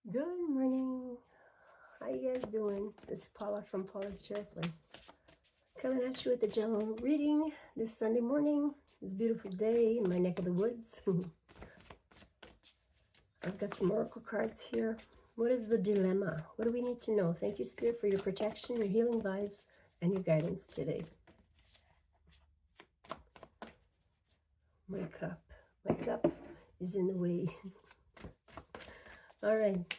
Good morning. How you guys doing? This is Paula from Paula's Tarot Play. Coming at you with a general reading this Sunday morning. It's a beautiful day in my neck of the woods. I've got some oracle cards here. What is the dilemma? What do we need to know? Thank you, Spirit, for your protection, your healing vibes, and your guidance today. My cup is in the way. All right,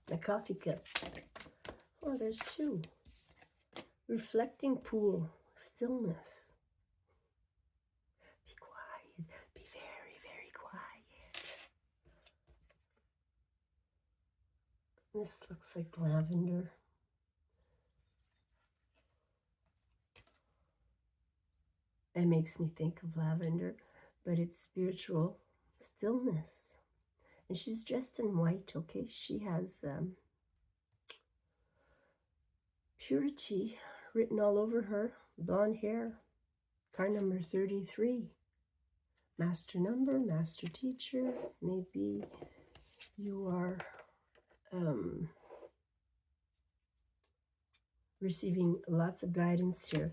the coffee cup. Oh, there's two. Reflecting pool, stillness. Be quiet, be very, very quiet. This looks like lavender. It makes me think of lavender, but it's spiritual stillness. And she's dressed in white, okay? She has purity written all over her, blonde hair. Card number 33. Master number, master teacher. Maybe you are receiving lots of guidance here.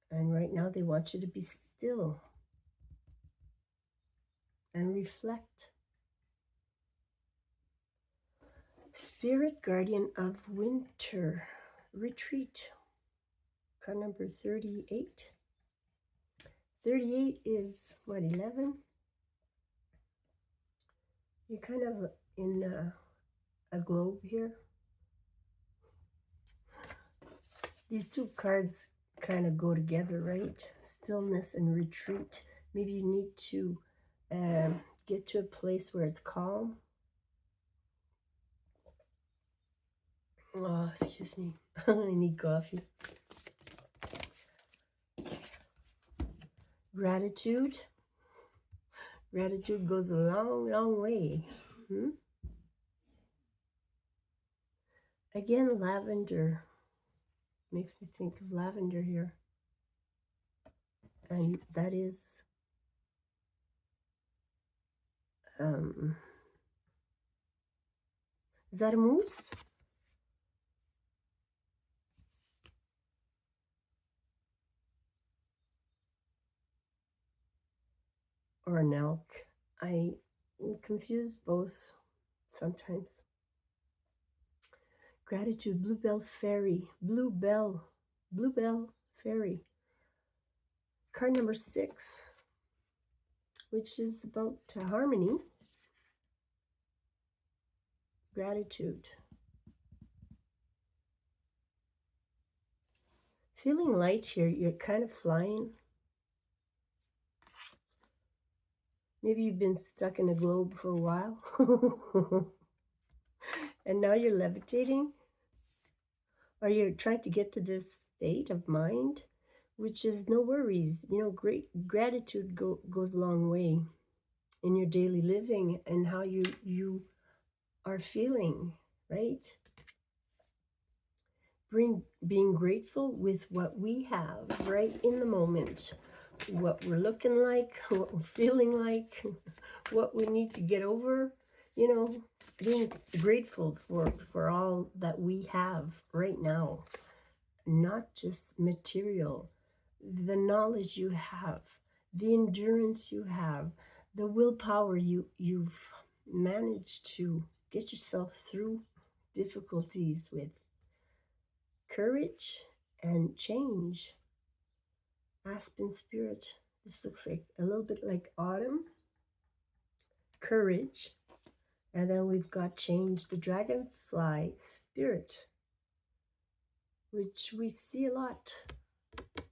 And right now they want you to be still and reflect. Spirit guardian of winter retreat. Card number 38. 38 is what, 11? You're kind of in a globe here. These two cards kind of go together, right? Stillness and retreat. Maybe you need to get to a place where it's calm. Oh, excuse me. I need coffee. Gratitude. Gratitude goes a long, long way. Again, lavender. Makes me think of lavender here. And that is that a moose? Or an elk? I confuse both sometimes. Gratitude, Bluebell Fairy. Bluebell Fairy. Card number 6, which is about harmony. Gratitude. Feeling light here. You're kind of flying. Maybe you've been stuck in a globe for a while. And now you're levitating. Or you're trying to get to this state of mind, which is no worries. You know, great gratitude goes a long way in your daily living and how you are feeling, right? Being grateful with what we have right in the moment, what we're looking like, what we're feeling like, what we need to get over, you know, being grateful for all that we have right now, not just material, the knowledge you have, the endurance you have, the willpower you've managed to get yourself through difficulties with. Courage and change. Aspen Spirit. This looks like a little bit like autumn. Courage. And then we've got change. The Dragonfly Spirit, which we see a lot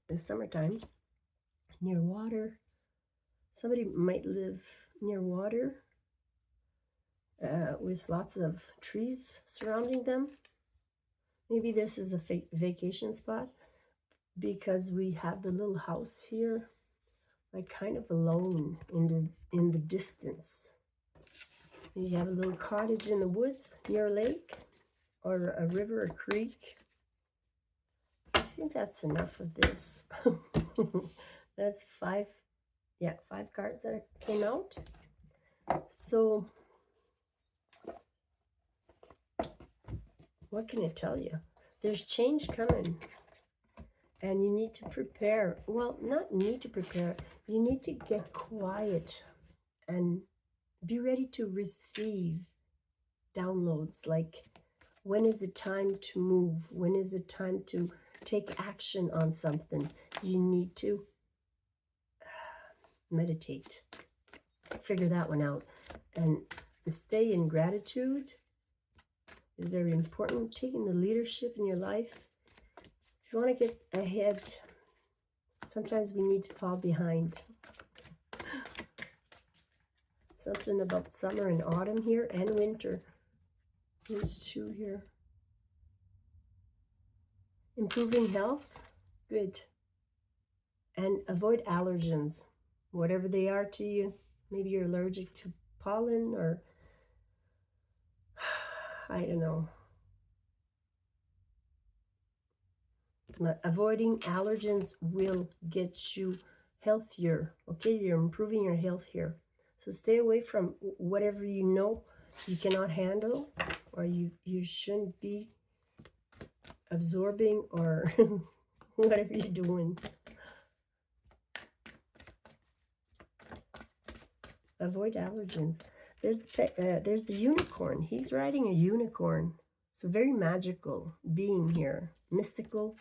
in summertime. Near water. Somebody might live near water with lots of trees surrounding them. Maybe this is a vacation spot because we have the little house here, like kind of alone in the distance. You have a little cottage in the woods near a lake or a river or creek. I think that's enough of this. That's 5 cards that came out. So What can I tell you? There's change coming. And you need to prepare. Well, not need to prepare. You need to get quiet and be ready to receive downloads. Like, when is it time to move? When is it time to take action on something? You need to meditate. Figure that one out. And stay in gratitude is very important. Taking the leadership in your life. If you want to get ahead, sometimes we need to fall behind. Something about summer and autumn here and winter. There's two here. Improving health. Good. And avoid allergens, whatever they are to you. Maybe you're allergic to pollen or I don't know. But avoiding allergens will get you healthier. Okay, you're improving your health here. So stay away from whatever you know you cannot handle or you shouldn't be absorbing or whatever you're doing. Avoid allergens. There's the unicorn. He's riding a unicorn. It's a very magical being here. Mystical.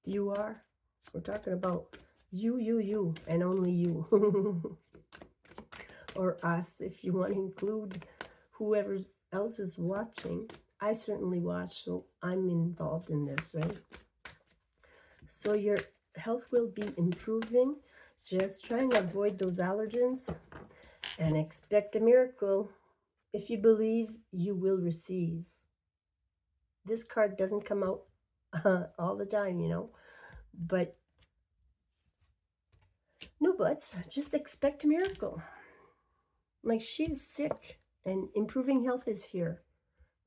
You are. We're talking about you, and only you. Or us, if you want to include whoever else is watching. I certainly watch, so I'm involved in this, right? So your health will be improving. Just try and avoid those allergens and expect a miracle. If you believe, you will receive. This card doesn't come out all the time, you know, but no buts. Just expect a miracle. Like, she's sick and improving health is here.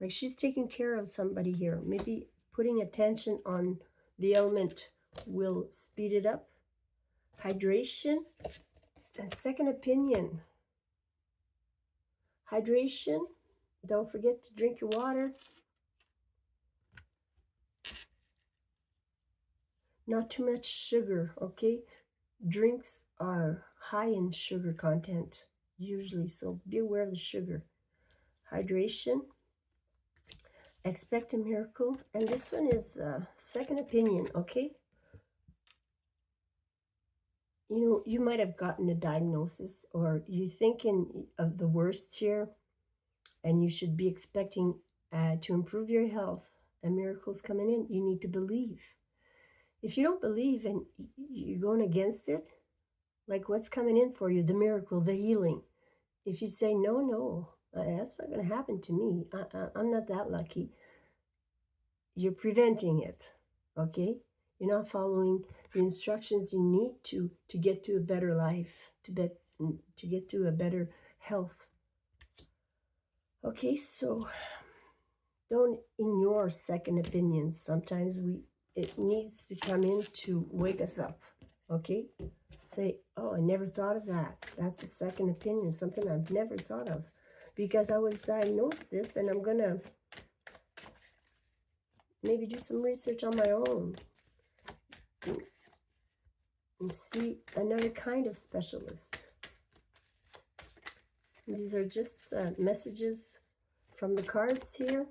Like, she's taking care of somebody here. Maybe putting attention on the element will speed it up. Hydration and second opinion. Hydration. Don't forget to drink your water. Not too much sugar, okay? Drinks are high in sugar content, usually, so be aware of the sugar. Hydration. Expect a miracle. And this one is second opinion, okay? You know, you might have gotten a diagnosis or you're thinking of the worst here and you should be expecting to improve your health. A miracle's coming in. You need to believe. If you don't believe and you're going against it, like what's coming in for you, the miracle, the healing. If you say, no, that's not going to happen to me. I'm not that lucky. You're preventing it, okay? You're not following the instructions you need to get to a better life, to get to a better health. Okay, so don't ignore second opinions. Sometimes it needs to come in to wake us up, okay? Say, oh, I never thought of that. That's a second opinion, something I've never thought of. Because I was diagnosed this, and I'm going to maybe do some research on my own. And see another kind of specialist. These are just messages from the cards here.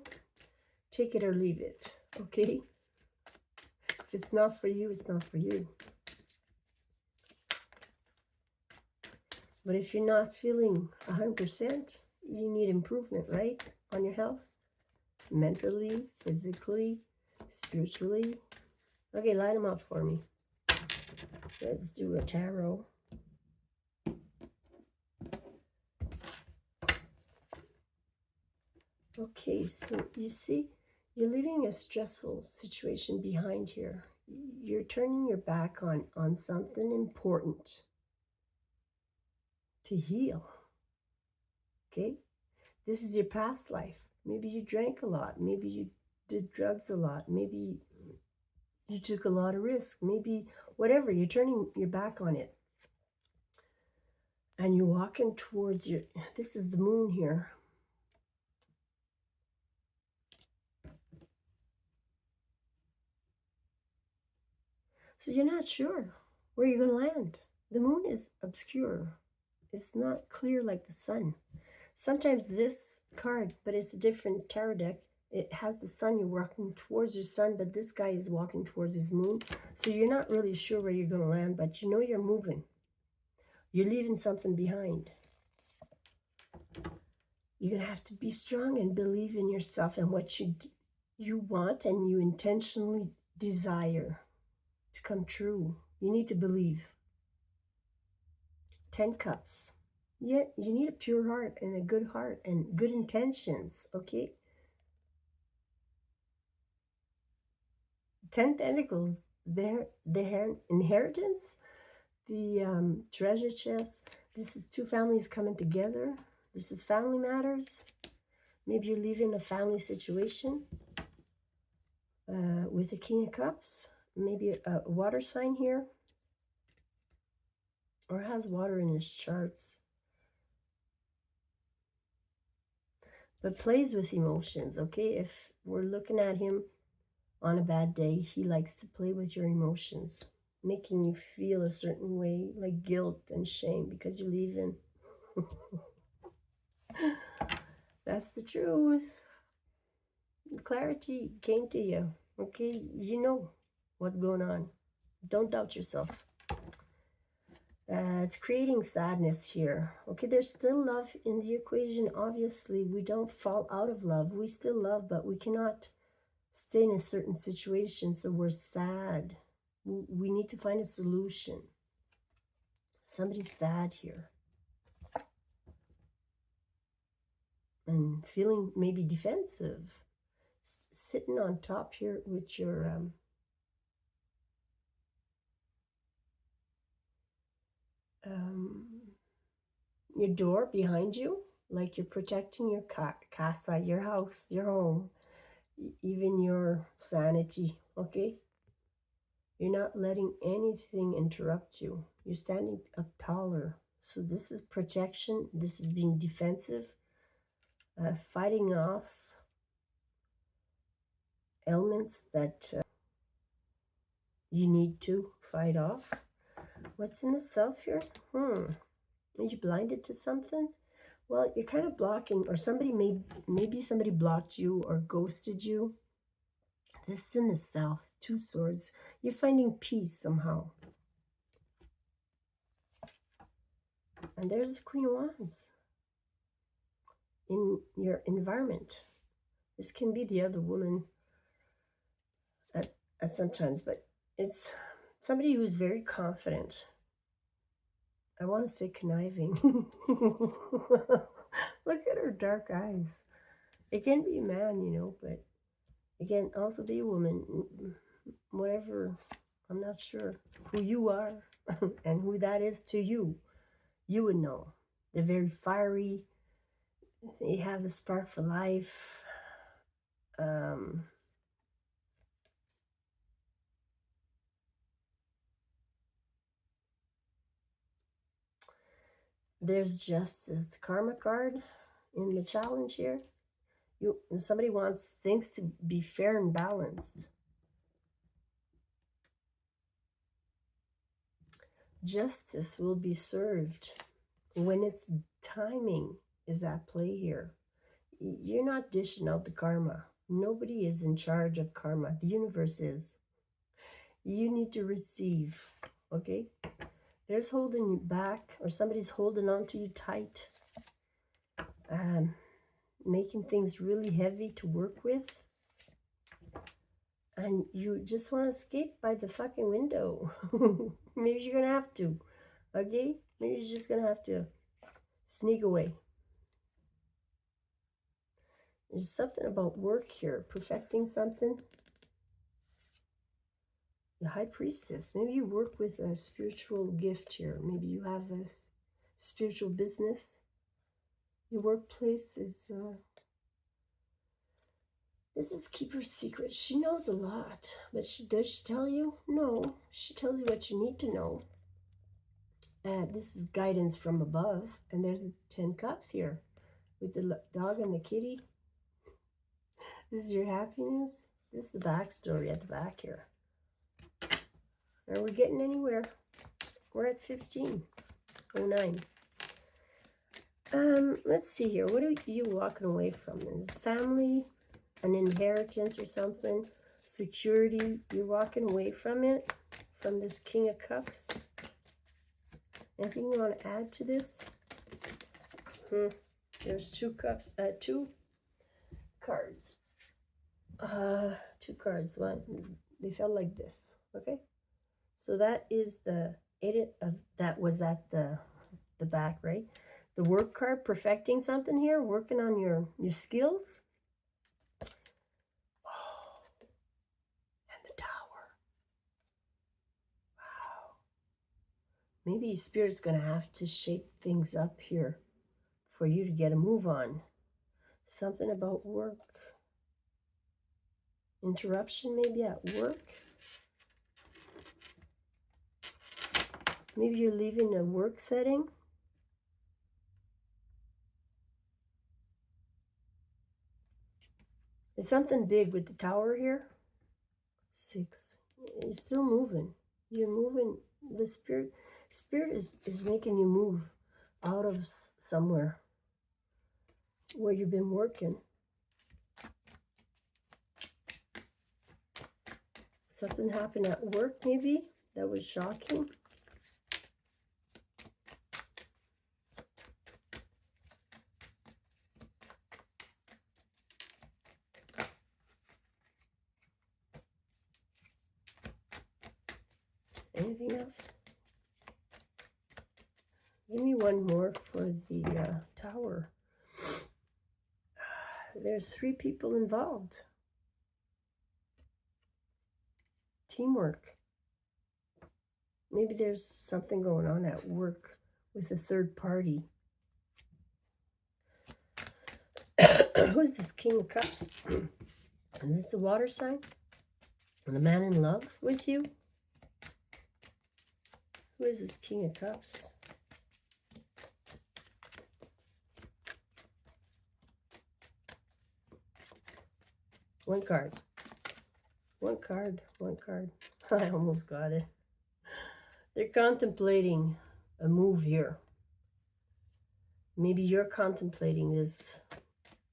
Take it or leave it, okay? If it's not for you, it's not for you. But if you're not feeling 100%, you need improvement, right? On your health. Mentally, physically, spiritually. Okay, line them up for me. Let's do a tarot. Okay, so you see, you're leaving a stressful situation behind here. You're turning your back on something important to heal. Okay? This is your past life. Maybe you drank a lot. Maybe you did drugs a lot. Maybe you took a lot of risk. Maybe whatever. You're turning your back on it. And you're walking towards this is the moon here. So you're not sure where you're going to land. The moon is obscure. It's not clear like the sun. Sometimes this card, but it's a different tarot deck. It has the sun, you're walking towards your sun, but this guy is walking towards his moon. So you're not really sure where you're going to land, but you know you're moving. You're leaving something behind. You're going to have to be strong and believe in yourself and what you want and you intentionally desire to come true. You need to believe. 10 cups. Yeah, you need a pure heart and a good heart and good intentions, okay? 10 pentacles, their inheritance, the treasure chest. This is two families coming together. This is family matters. Maybe you're leaving a family situation with the King of Cups. Maybe a water sign here, or has water in his charts. But plays with emotions, okay? If we're looking at him on a bad day, he likes to play with your emotions, making you feel a certain way, like guilt and shame because you're leaving. That's the truth. Clarity came to you, okay? You know what's going on. Don't doubt yourself. It's creating sadness here. Okay, there's still love in the equation. Obviously, we don't fall out of love. We still love, but we cannot stay in a certain situation, so we're sad. We need to find a solution. Somebody's sad here. And feeling maybe defensive. Sitting on top here with your door behind you, like you're protecting your casa, your house, your home, even your sanity, okay? You're not letting anything interrupt you. You're standing up taller. So this is protection. This is being defensive, fighting off elements that you need to fight off. What's in the self here? Are you blinded to something? Well, you're kind of blocking, or maybe somebody blocked you or ghosted you. This is in the self, 2 swords. You're finding peace somehow. And there's the Queen of Wands. In your environment. This can be the other woman at sometimes, but it's somebody who's very confident. I want to say conniving. Look at her dark eyes. It can be a man, you know, but again, also be a woman. Whatever, I'm not sure who you are and who that is to you. You would know. They're very fiery. They have the spark for life. There's justice, the karma card in the challenge here. Somebody wants things to be fair and balanced. Justice will be served when its timing is at play here. You're not dishing out the karma. Nobody is in charge of karma. The universe is. You need to receive, okay? There's holding you back, or somebody's holding on to you tight, making things really heavy to work with. And you just want to escape by the fucking window. Maybe you're going to have to, okay? Maybe you're just going to have to sneak away. There's something about work here, perfecting something. The High Priestess. Maybe you work with a spiritual gift here. Maybe you have a spiritual business. Your workplace is... this is Keeper's Secret. She knows a lot. But does she tell you? No. She tells you what you need to know. This is guidance from above. And there's 10 cups here. With the dog and the kitty. This is your happiness. This is the backstory at the back here. Are we getting anywhere? We're at 15:09. Let's see here. What are you walking away from? Family, an inheritance or something, security. You're walking away from it, from this King of Cups. Anything you want to add to this? There's two cups. Two cards. Two cards. One. They fell like this. Okay. So that is the eight of that was at the back, right? The work card, perfecting something here, working on your skills. Oh, and the Tower. Wow. Maybe Spirit's going to have to shake things up here for you to get a move on. Something about work. Interruption maybe at work. Maybe you're leaving a work setting. It's something big with the Tower here. 6. You're still moving. You're moving. The Spirit is making you move out of somewhere where you've been working. Something happened at work maybe that was shocking. Anything else? Give me one more for the Tower. There's 3 people involved. Teamwork. Maybe there's something going on at work with a third party. Who's this King of Cups? Is this a water sign? And a man in love with you? Who is this King of Cups? One card. One card. One card. I almost got it. They're contemplating a move here. Maybe you're contemplating this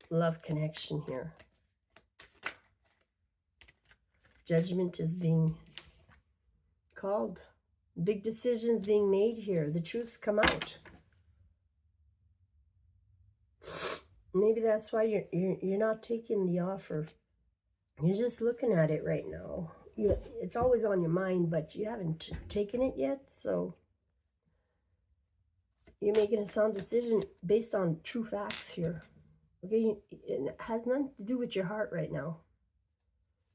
love connection here. Judgment is being called. Big decisions being made here. The truths come out. Maybe that's why you're not taking the offer. You're just looking at it right now. It's always on your mind, but you haven't taken it yet. So you're making a sound decision based on true facts here. Okay, it has nothing to do with your heart right now.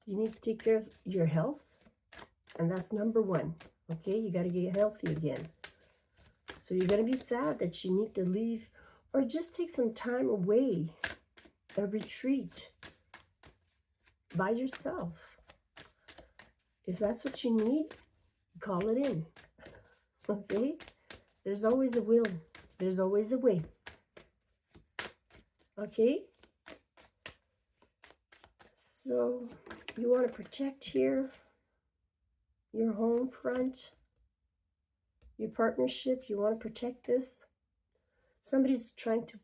You need to take care of your health, and that's number 1. Okay, you got to get healthy again. So you're going to be sad that you need to leave or just take some time away, a retreat by yourself. If that's what you need, call it in. Okay? There's always a will. There's always a way. Okay? So you want to protect here your home front, your partnership. You want to protect this. Somebody's trying to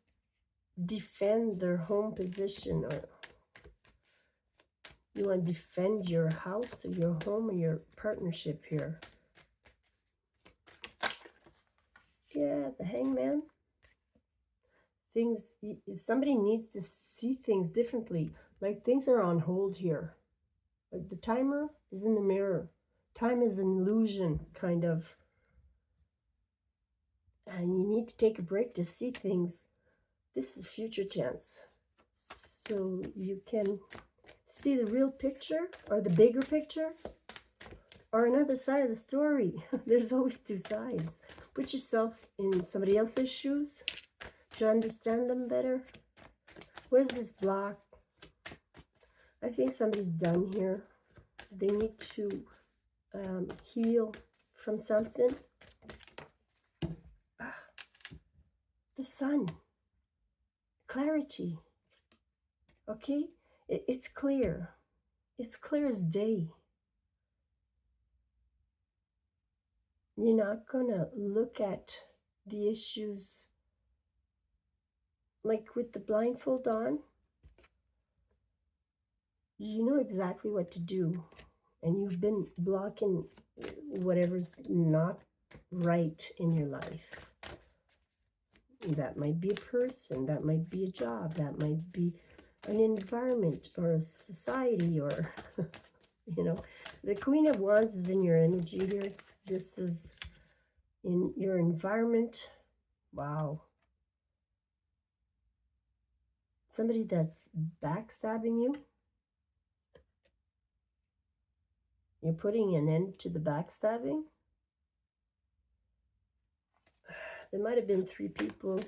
defend their home position, or you want to defend your house or your home or your partnership here. Yeah, the Hangman. Somebody needs to see things differently. Like things are on hold here. Like the timer is in the mirror. Time is an illusion, kind of. And you need to take a break to see things. This is future tense. So you can see the real picture or the bigger picture or another side of the story. There's always 2 sides. Put yourself in somebody else's shoes to understand them better. What is this block? I think somebody's done here. They need to heal from something. The sun. Clarity. Okay? It's clear. It's clear as day. You're not going to look at the issues like with the blindfold on. You know exactly what to do, and you've been blocking whatever's not right in your life. That might be a person, that might be a job, that might be an environment or a society, or, you know, the Queen of Wands is in your energy here. This is in your environment. Wow. Somebody that's backstabbing you. You're putting an end to the backstabbing. There might have been 3 people.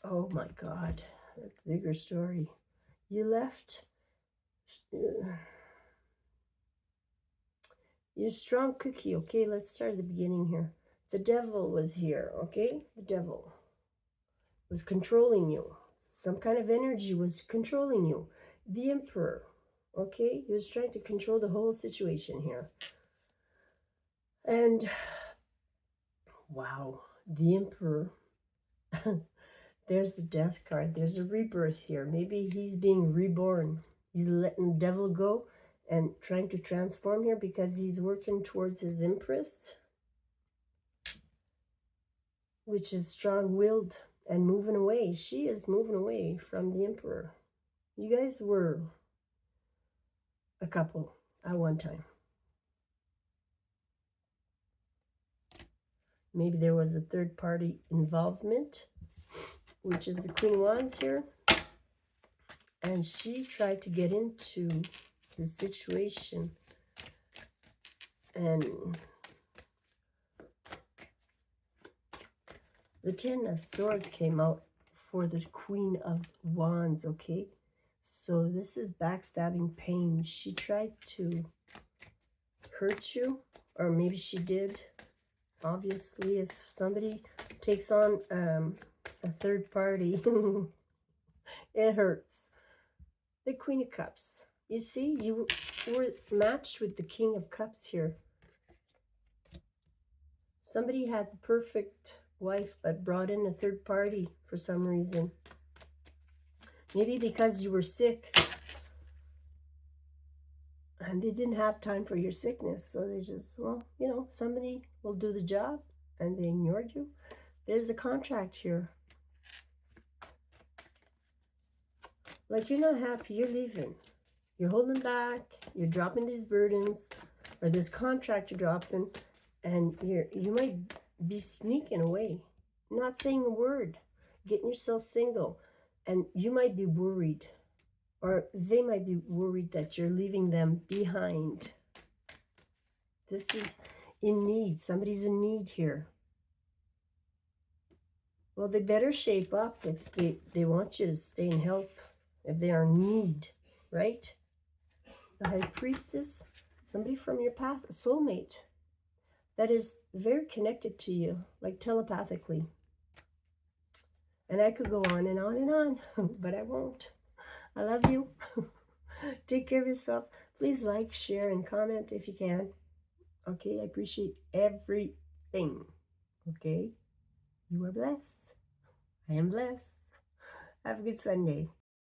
Oh my God, that's a bigger story. You left. You're a strong cookie, okay? Let's start at the beginning here. The devil was here, okay? The devil was controlling you. Some kind of energy was controlling you. The emperor, okay? He was trying to control the whole situation here. And, wow, the emperor. There's the death card. There's a rebirth here. Maybe he's being reborn. He's letting the devil go and trying to transform here because he's working towards his empress, which is strong-willed and moving away. She is moving away from the emperor. You guys were a couple at one time. Maybe there was a third-party involvement, which is the Queen of Wands here. And she tried to get into the situation, and the 10 of Swords came out for the Queen of Wands, okay? So this is backstabbing pain. She tried to hurt you, or maybe she did. Obviously, if somebody takes on a third party, it hurts. The Queen of Cups. You see, you were matched with the King of Cups here. Somebody had the perfect wife but brought in a third party for some reason. Maybe because you were sick and they didn't have time for your sickness. So they just, well, you know, somebody will do the job and they ignored you. There's a contract here. Like, you're not happy, you're leaving. You're holding back, you're dropping these burdens, or this contract you're dropping, and you might be sneaking away, not saying a word, getting yourself single, and you might be worried, or they might be worried that you're leaving them behind. This is in need. Somebody's in need here. Well, they better shape up if they want you to stay and help, if they are in need, right? The High Priestess, somebody from your past, a soulmate that is very connected to you, like telepathically. And I could go on and on and on, but I won't. I love you. Take care of yourself. Please like, share, and comment if you can. Okay, I appreciate everything. Okay, you are blessed. I am blessed. Have a good Sunday.